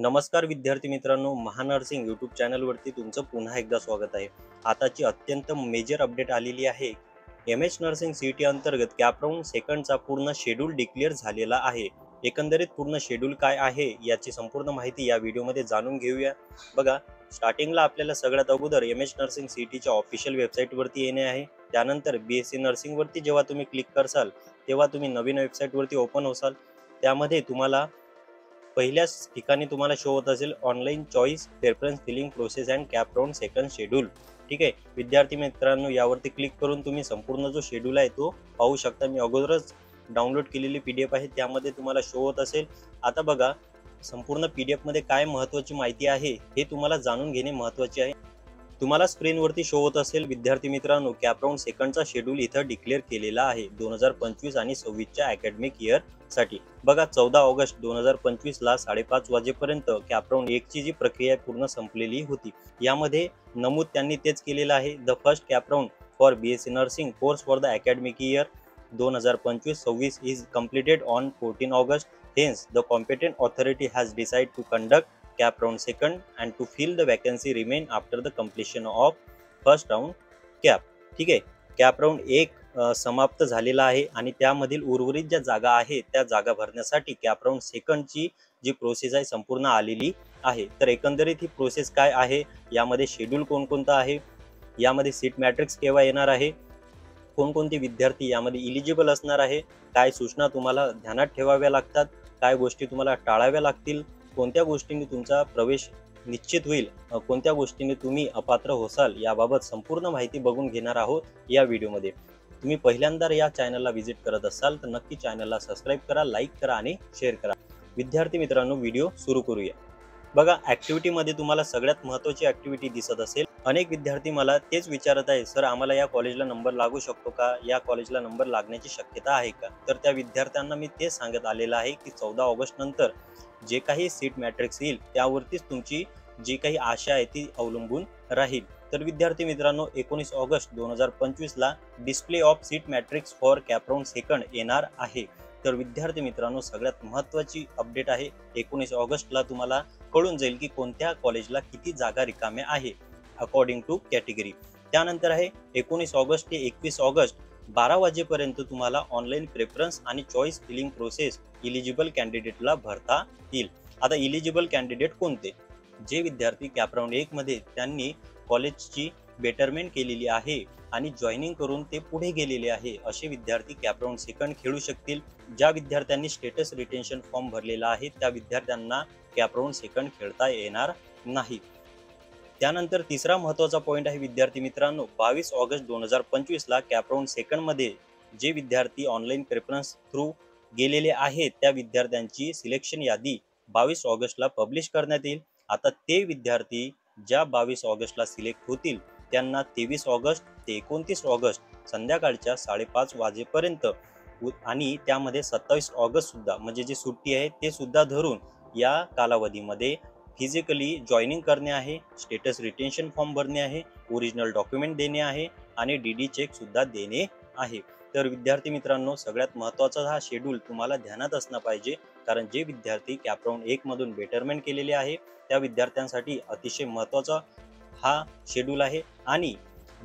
नमस्कार विद्यार्थी मित्रांनो, महानर्सिंग यूट्यूब चॅनलवरती तुमचं पुन्हा एकदा स्वागत आहे। आताची अत्यंत मेजर अपडेट आलेली आहे। एमएच नर्सिंग सीईटी अंतर्गत कॅप राऊंड सेकंडचा पूर्ण शेड्यूल डिक्लेअर झालेला आहे। एकंदरीत पूर्ण शेड्यूल काय आहे याची संपूर्ण माहिती या व्हिडिओमध्ये जाणून घेऊया। बघा, स्टार्टिंगला आपल्याला सगळ्यात अगोदर एमएच नर्सिंग सीईटीच्या ऑफिशियल वेबसाईटवरती येणे आहे। त्यानंतर बीएससी नर्सिंगवरती जेव्हा तुम्ही क्लिक करसाल तेव्हा तुम्ही नवीन वेबसाईटवरती ओपन होसाल। त्यामध्ये तुम्हाला पहिल्याच ठिकाणी तुम्हाला शो होत असेल online choice preference filling process and CAP round second schedule. ठीक आहे विद्यार्थी मित्रांनो, यावरती क्लिक करून तुम्ही संपूर्ण जो शेड्यूल आहे तो पाहू शकता। मी अगोदरच डाउनलोड केलेली पीडीएफ आहे, त्यामध्ये तुम्हाला शो होत असेल। आता बघा, संपूर्ण पीडीएफ मध्ये काय महत्त्वाची माहिती आहे हे तुम्हाला जाणून घेणे महत्त्वाचे आहे। तुम्हाला स्क्रीनवरती शो होत असेल विद्यार्थी मित्रांनो, कॅप राऊंड सेकंडचा शेड्यूल इथं डिक्लेअर केलेला आहे 2025 आणि 26च्या अकॅडमिक इयर साठी। बघा, 14 ऑगस्ट 2025 ला 5:30 वाजेपर्यंत कॅप राऊंड 1 ची जी प्रक्रिया पूर्ण संपलेली होती। यामध्ये नमूद त्यांनी तेच केलेलं आहे, the first cap round for BSc nursing course for the academic year 2025-26 is completed on 14 August. Hence, the competent authority has decided to conduct cap round second and to fill the vacancy remain after the completion of first round cap. ठीक आहे, cap round 1 समाप्त झालेला आहे आणि त्यामधील उर्वरित ज्या जागा आहेत त्या जागा भरण्यासाठी कॅप राऊंड सेकंडची जी प्रोसेस आहे संपूर्ण आलेली आहे। तर एकंदरीत ही प्रोसेस काय आहे, यामध्ये शेड्यूल कोणकोणता आहे, यामध्ये सीट मॅट्रिक्स केव्हा येणार आहे, कोणकोणते विद्यार्थी यामध्ये इलिजिबल असणार आहे, काय सूचना तुम्हाला ध्यानात ठेवाव्या लागतात, काय गोष्टी तुम्हाला टाळाव्या लागतील, कोणत्या गोष्टींनी तुमचा प्रवेश निश्चित होईल, कोणत्या गोष्टींनी तुम्ही अपात्र होसाल, याबाबत संपूर्ण माहिती बघून घेणार आहोत या व्हिडिओमध्ये। तुम्ही पहिल्यांदा या चॅनलला व्हिजिट करत असाल तर नक्की चॅनलला सबस्क्राईब करा, लाईक करा आणि शेअर करा। विद्यार्थी मित्रांनो, व्हिडिओ सुरू करूया। बघा, ॲक्टिव्हिटीमध्ये तुम्हाला सगळ्यात महत्त्वाची ॲक्टिव्हिटी दिसत असेल। अनेक विद्यार्थी मला तेच विचारत आहे, सर आम्हाला या कॉलेजला नंबर लागू शकतो का, या कॉलेजला नंबर लागण्याची शक्यता आहे का? तर त्या विद्यार्थ्यांना मी तेच सांगत आलेलं आहे की 14 ऑगस्ट नंतर जे काही सीट मॅट्रिक्स येईल त्यावरतीच तुमची जी काही आशा आहे ती अवलंबून राहील। तर विद्यार्थी मित्रांनो, 19 ऑगस्ट 2025 ला display of seat matrix for cap round second येणार आहे। तर विद्यार्थी मित्रांनो, सगळ्यात महत्त्वाची अपडेट आहे, 19 ऑगस्टला तुम्हाला कळून जाईल की कोणत्या कॉलेजला किती जागा रिकाम्या आहे अकॉर्डिंग टू कॅटेगरी। त्यानंतर आहे 19 ऑगस्ट ते 21 ऑगस्ट 12 वाजेपर्यंत तुम्हाला ऑनलाईन प्रेफरन्स आणि चॉईस फिलिंग प्रोसेस इलिजिबल कॅन्डिडेटला भरता येईल। आता इलिजिबल कॅन्डिडेट कोणते? जे विद्यार्थी कॅप राऊंड 1 मध्ये त्यांनी कॉलेजची बेटरमेंट केलेली आहे आणि जॉईनिंग करून ते पुढे गेलेले आहे, असे विद्यार्थी कॅप राऊंड सेकंड खेळू शकतील। ज्या विद्यार्थ्यांनी स्टेटस रिटेन्शन फॉर्म भरलेला आहे त्या विद्यार्थ्यांना कॅप राऊंड सेकंड खेळता येणार नाही। त्यानंतर तिसरा महत्त्वाचा पॉईंट आहे विद्यार्थी मित्रांनो, 22 ऑगस्ट 2025 ला कॅप राऊंड सेकंड मध्ये जे विद्यार्थी ऑनलाईन प्रेफरन्स थ्रू गेलेले आहेत त्या विद्यार्थ्यांची सिलेक्शन यादी 22 ऑगस्टला पब्लिश करण्यात येईल। आता ते विद्यार्थी ज्या 22 ऑगस्टला सिलेक्ट होतील त्यांना 23 ऑगस्ट ते 29 ऑगस्ट संध्याकाळच्या 5:30 वाजेपर्यंत आणि त्यामध्ये 27 ऑगस्ट सुद्धा म्हणजे जी सुट्टी आहे ते सुद्धा धरून या कालावधीमध्ये फिजिकली जॉईनिंग करणे आहे, स्टेटस रिटेन्शन फॉर्म भरणे आहे, ओरिजिनल डॉक्युमेंट देणे आहे आणि डीडी चेक सुद्धा देणे आहे। तर विद्यार्थी मित्रांनो, सगळ्यात महत्त्वाचा हा शेड्यूल तुम्हाला ध्यानात असणं पाहिजे, कारण जे विद्यार्थी कॅप राऊंड 1 मधून बेटरमेंट केलेले आहे त्या विद्यार्थ्यांसाठी अतिशय महत्त्वाचा हा शेड्यूल आहे। आणि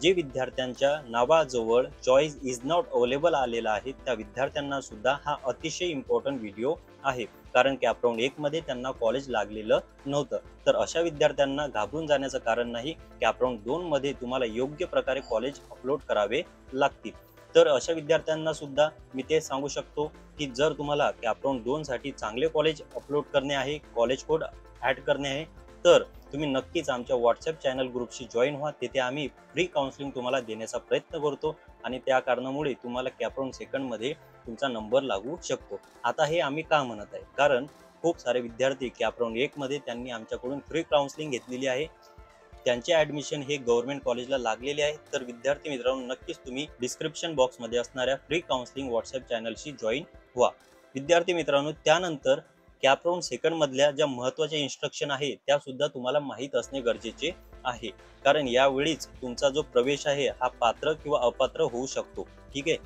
जे विद्यार्थ्यांच्या नावाजवळ चॉईस इज नॉट अवेलेबल आलेला आहे त्या विद्यार्थ्यांना सुद्धा हा अतिशय इम्पॉर्टंट व्हिडिओ आहे, कारण कॅप राऊंड 1 मध्ये त्यांना कॉलेज लागलेलं नव्हतं। तर अशा विद्यार्थ्यांना घाबरून जाण्याचं कारण नाही, कॅप राऊंड 2 मध्ये तुम्हाला योग्य प्रकारे कॉलेज अपलोड करावे लागतील। तर अशा विद्यार्थ्यांना सुद्धा मी ते सांगू शकतो की जर तुम्हाला कॅप राऊंड 2 साठी चांगले कॉलेज अपलोड करणे आहे, कॉलेज कोड ॲड करणे आहे, तर तुम्ही नक्कीच आमच्या व्हॉट्सअप चॅनल ग्रुपशी जॉईन व्हा। तिथे आम्ही फ्री काउन्सिलिंग तुम्हाला देण्याचा प्रयत्न करतो आणि त्या कारणामुळे तुम्हाला कॅप राऊंड सेकंड मध्ये तुमचा नंबर लागू शकतो। आता हे आम्ही का म्हणत आहे, कारण खूप सारे विद्यार्थी कॅप राऊंड 1 मध्ये त्यांनी आमच्याकडून फ्री काउन्सिलिंग घेतलेली आहे, त्यांचे ॲडमिशन हे गव्हर्नमेंट कॉलेजला लागलेले आहे। तर विद्यार्थी मित्रांनो, नक्कीच तुम्ही डिस्क्रिप्शन बॉक्समध्ये असणाऱ्या फ्री काउन्सिलिंग व्हॉट्सअप चॅनलशी जॉईन व्हा। विद्यार्थी मित्रांनो, त्यानंतर कॅप राऊंड सेकंड मधल्या ज्या महत्त्वाच्या इन्स्ट्रक्शन आहे त्या सुद्धा तुम्हाला माहीत असणे गरजेचे आहे, कारण यावेळीच तुमचा जो प्रवेश आहे हा पात्र किंवा अपात्र होऊ शकतो। ठीक आहे,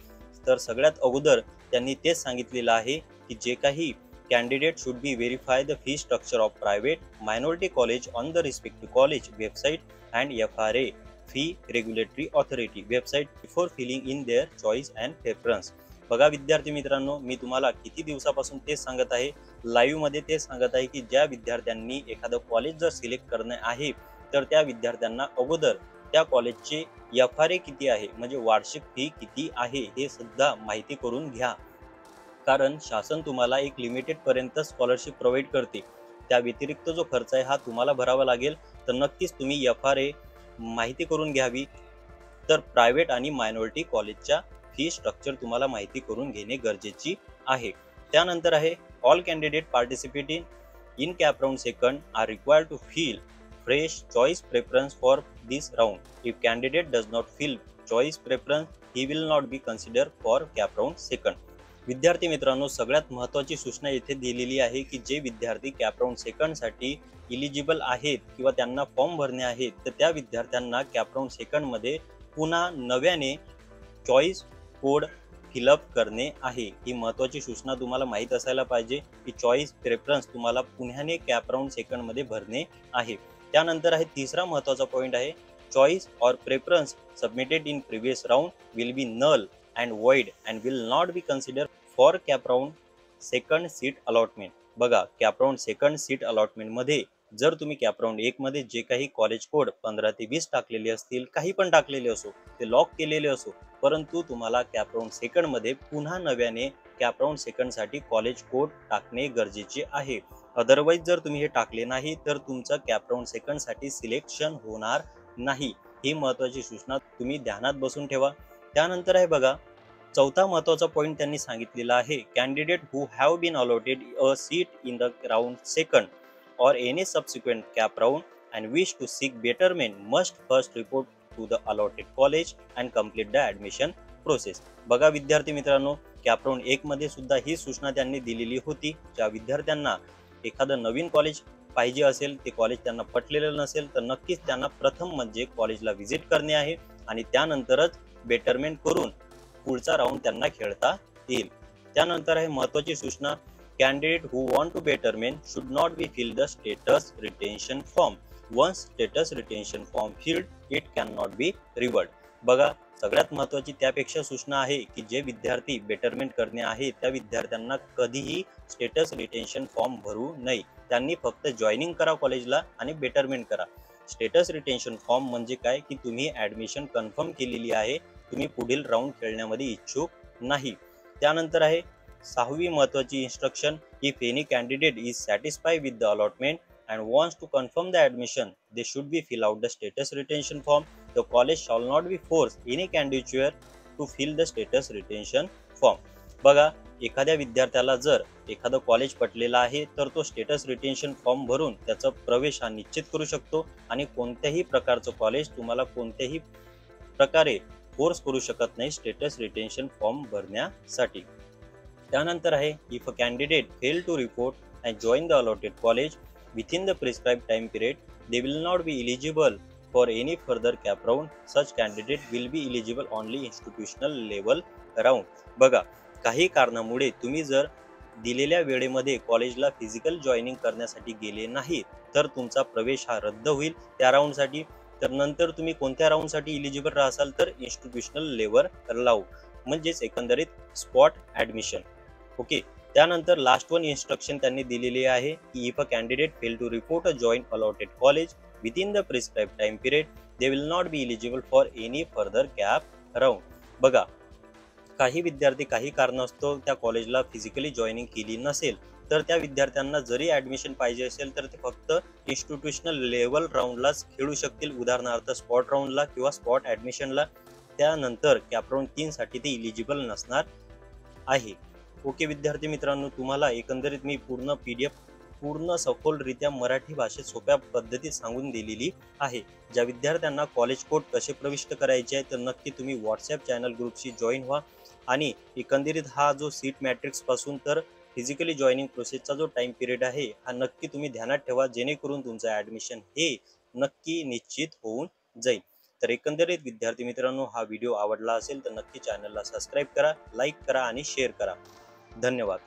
तर सगळ्यात अगोदर त्यांनी तेच सांगितलेलं आहे की जे काही Candidate should be verify the fee structure of private minority college on the respective college website and FRA fee regulatory authority website before filling in their choice and preference. बघा विद्यार्थी मित्रांनो, मी तुम्हाला किती दिवसापासून तेच सांगत आहे, लाईव्ह मध्ये तेच सांगत आहे की ज्या विद्यार्थ्यांनी एखादं कॉलेज जर सिलेक्ट करणे आहे तर त्या विद्यार्थ्यांना अगोदर त्या कॉलेजचे FRA किती आहे म्हणजे वार्षिक फी किती आहे हे सुद्धा माहिती करून घ्या. कारण शासन तुम्हाला एक लिमिटेड पर्यंत स्कॉलरशिप प्रोव्हाइड करते. त्या व्यतिरिक्त जो खर्च आहे हा तुम्हाला भरावा लागेल. तर नक्कीच तुम्ही FRA माहिती करून घ्यावी. तर प्रायव्हेट आणि मायनॉरिटी कॉलेजच्या फी स्ट्रक्चर तुम्हाला माहिती करून घेणे गरजेची आहे. त्यानंतर आहे all candidate participating in CAP round second are required to fill fresh choice preference for this round. If candidate does not fill choice preference he will not be consider for CAP round second. विद्यार्थी मित्रांनो, सगळ्यात महत्त्वाची सूचना येथे दिलेली आहे की जे विद्यार्थी कॅप राउंड सेकंडसाठी इलिजिबल आहेत किंवा त्यांना फॉर्म भरणे आहेत तर त्या विद्यार्थ्यांना कॅप राउंड सेकंडमध्ये पुन्हा नव्याने चॉईस कोड फिलअप करणे आहे. ही महत्त्वाची सूचना तुम्हाला माहीत असायला पाहिजे की चॉईस प्रेफरन्स तुम्हाला पुन्हाने कॅप राउंड सेकंडमध्ये भरणे आहे. त्यानंतर आहे तिसरा महत्त्वाचा पॉईंट आहे choice or preference submitted in previous round will be null and void and will not be consider for CAP round second seat allotment. बघा कॅप राउंड सेकंड सीट अलॉटमेंटमध्ये जर तुम्ही कॅप राउंड 1 मध्ये जे काही कॉलेज कोड 15 ते 20 टाकलेले असतील, काही पण टाकलेले असो, ते लॉक केलेले असो, परंतु तुम्हाला कॅप राउंड सेकंड मध्ये पुन्हा नव्याने कॅप राउंड सेकंड साठी कॉलेज कोड टाकणे गरजेचे आहे. अदरवाईज जर तुम्ही हे टाकले नाही तर तुमचं कॅप राउंड सेकंड साठी सिलेक्शन होणार नाही. ही महत्त्वाची सूचना तुम्ही ध्यानात बसून ठेवा. त्यानंतर आहे बघा चौथा महत्त्वाचा पॉईंट त्यांनी सांगितलेला आहे candidate who have been allotted a seat in the round second or any subsequent cap round and wish to seek betterment must first report to the allotted college and complete the admission process. बघा विद्यार्थी मित्रांनो, cap round 1 मध्ये सुद्धा ही सूचना त्यांनी दिलेली होती. ज्या विद्यार्थ्यांना एखादं नवीन कॉलेज पाहिजे असेल, ते कॉलेज त्यांना पटलेलं नसेल तर नक्कीच त्यांना प्रथम म्हणजे कॉलेजला व्हिजिट करणे आहे आणि त्यानंतरच बेटरमेंट करून पुढचा राऊंड त्यांना खेळता येईल. त्यानंतर आहे महत्त्वाची सूचना Candidate who want to betterment should not be fill the status retention form. Once status retention form filled, it cannot be revert. बघा सगळ्यात महत्त्वाची त्यापेक्षा सूचना आहे की जे विद्यार्थी बेटरमेंट करणे आहे त्या विद्यार्थ्यांना कधीही स्टेटस रिटेन्शन फॉर्म भरू नये. त्यांनी फक्त जॉईनिंग करा कॉलेजला आणि बेटरमेंट करा. स्टेटस रिटेन्शन फॉर्म म्हणजे काय की तुम्ही ऍडमिशन कन्फर्म केलेली आहे, तुम्ही पुढील राऊंड खेळण्यामध्ये इच्छुक नाही. त्यानंतर आहे 6वी महत्त्वाची instruction if any candidate is satisfied with the allotment and wants to confirm the admission, they should be fill out the status retention form. The college shall not be forced any candidate to fill the status retention form. बघा एखाद्या विद्यार्थ्याला जर एखादं college पटलेलं आहे तर तो status retention form भरून त्याचा प्रवेश हा निश्चित करू शकतो आणि कोणत्याही प्रकारचं कॉलेज तुम्हाला कोणत्याही प्रकारे फोर्स करू शकत नाही स्टेटस रिटेन्शन फॉर्म भरण्यासाठी. त्यानंतर आहे if a candidate fail to report and join the allotted college within the prescribed time period, they will not be eligible for any further cap round. Such candidate will be eligible only institutional level round. बघा काही कारणामुळे तुम्ही जर दिलेल्या वेळेमध्ये कॉलेजला physical joining करण्यासाठी गेले नाही तर तुमचा प्रवेश हा रद्द होईल त्या राऊंडसाठी. तर नंतर तुम्ही कोणत्या राऊंडसाठी इलिजिबल राहाल तर इन्स्टिट्यूशनल लेवल राऊंड म्हणजेच एकंदरीत स्पॉट ऍडमिशन. ओके. त्यानंतर लास्ट वन इन्स्ट्रक्शन त्यांनी दिलेली आहे की if a candidate fail to report a join allotted college within the prescribed time period they will not be eligible for any further CAP round. बघा काही विद्यार्थी काही कारणास्तव त्या कॉलेजला फिजिकली जॉईनिंग केली नसेल तर त्या विद्यार्थ्यांना जरी ऍडमिशन पाहिजे असेल तर ते फक्त इन्स्टिट्यूशनल लेवल राऊंडलाच खेळू शकतील, उदाहरणार्थ स्पॉट राऊंडला किंवा स्पॉट ऍडमिशनला. त्यानंतर कॅप राऊंड 3 साठी ते इलिजिबल नसणार आहे. ओके विद्यार्थी मित्रांनो, तुम्हाला एकंदरीत मी पूर्ण PDF पूर्ण सखोलरित्या मराठी भाषेत सोप्या पद्धतीत सांगून दिलेली आहे. ज्या विद्यार्थ्यांना कॉलेज कोड कसे प्रविष्ट करायचे आहे तर नक्की तुम्ही व्हॉट्सॲप चॅनल ग्रुपशी जॉईन व्हा आणि एकंदरीत हा जो सीट मॅट्रिक्स पासून तर फिजिकली जॉईनिंग प्रोसेसचा जो टाइम पिरियड आहे हा नक्की तुम्ही ध्यानात ठेवा जेणेकरून तुमचं ॲडमिशन हे नक्की निश्चित होऊन जाईल. तर एकंदरीत विद्यार्थी मित्रांनो, हा व्हिडिओ आवडला असेल तर नक्की चॅनलला सबस्क्राईब करा, लाईक करा आणि शेअर करा. धन्यवाद.